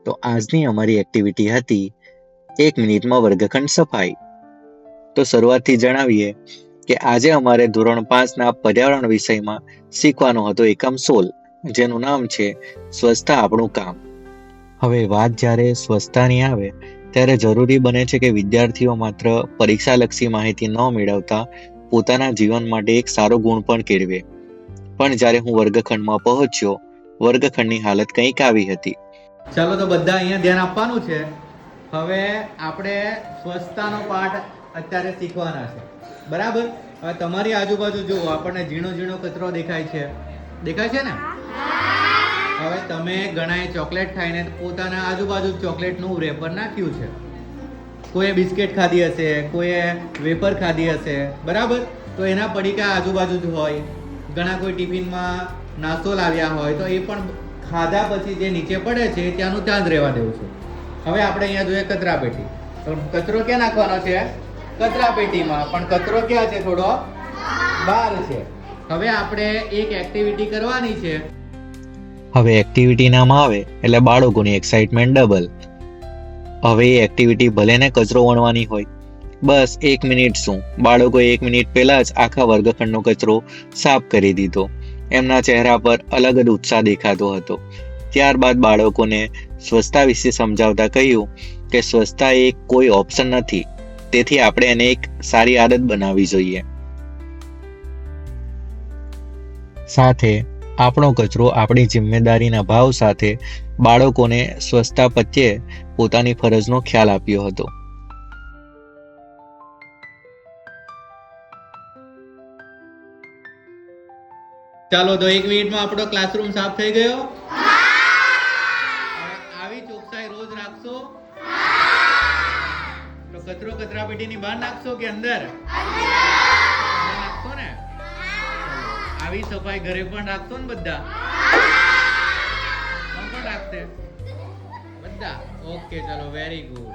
તો આજની અમારી એક્ટિવિટી હતી 1 મિનિટમાં વર્ગખંડ સફાઈ. તો શરૂઆતથી જણાવીએ કે આજે અમારે ધોરણ 5ના પર્યાવરણ વિષયમાં શીખવાનો હતો એકમ 16, જેનું નામ છે સ્વચ્છતા આપણું કામ. હવે વાત જ્યારે સ્વચ્છતાની આવે ત્યારે જરૂરી બને છે કે વિદ્યાર્થીઓ માત્ર પરીક્ષાલક્ષી માહિતી ન મેળવતા પોતાના જીવન માટે એક સારો ગુણ પણ કેળવે. પણ જ્યારે હું વર્ગખંડમાં પહોંચ્યો, વર્ગખંડની હાલત કંઈક આવી હતી. ચાલો તો બધા અહીંયા ધ્યાન આપવાનું છે. હવે આપણે સ્વચ્છતાનો પાઠ અત્યારે શીખવાના છે, બરાબર? હવે તમારી આજુબાજુ જુઓ, આપણને ઝીણો ઝીણો કચરો દેખાય છે ને? હવે તમે ઘણાએ ચોકલેટ ખાઈને પોતાના આજુબાજુ ચોકલેટનું રેપર નાખ્યું છે. કોઈએ બિસ્કિટ ખાધી હશે, કોઈએ વેફર ખાધી હશે, બરાબર? તો એના પડીકા આજુબાજુ જ હોય. ઘણા કોઈ ટિફિનમાં નાસ્તો લાવ્યા હોય તો એ પણ ખાધા પછી જે નીચે પડે છે ત્યાંનું ત્યાં જ રહેવા દેવું છે. હવે આપણે અહીંયા જોઈએ કચરા પેટી. તો કચરો ક્યાં નાખવાનો છે? કચરા પેટીમાં. પણ કચરો ક્યાં છે? થોડો બહાર છે. હવે આપણે એક એક્ટિવિટી કરવાની છે. હવે એક્ટિવિટી નામ આવે એટલે બાળકોની એક્સાઇટમેન્ટ ડબલ. હવે એ એક્ટિવિટી ભલે ને કચરો વણવાની હોય, બસ 1 મિનિટ શું, બાળકોએ 1 મિનિટ પહેલા જ આખા વર્ગખંડનો કચરો સાફ કરી દીધો. એમના ચહેરા પર અલગ જ ઉત્સાહ દેખાતો હતો. ત્યારબાદ બાળકોને સ્વચ્છતા વિશે સમજાવતા કહ્યું કે સ્વચ્છતા એ કોઈ ઓપ્શન નથી, તેથી આપણે એને એક સારી આદત બનાવવી જોઈએ. સાથે આપણો કચરો આપણી જિમ્મેદારીના ભાવ સાથે બાળકોને સ્વચ્છતા પ્રત્યે પોતાની ફરજનો ખ્યાલ આપ્યો હતો. ચાલો તો 1 મિનિટમાં આપણો ક્લાસરૂમ સાફ થઈ ગયો. આવી ચોકસાઈ રોજ રાખશો? તો કચરો કચરા પેટીની બહાર નાખશો કે અંદર નાખશો ને? આવી સફાઈ ઘરે પણ રાખશો ને બધા? કોણ કોણ રાખશે? બધા? ઓકે, ચાલો, વેરી ગુડ.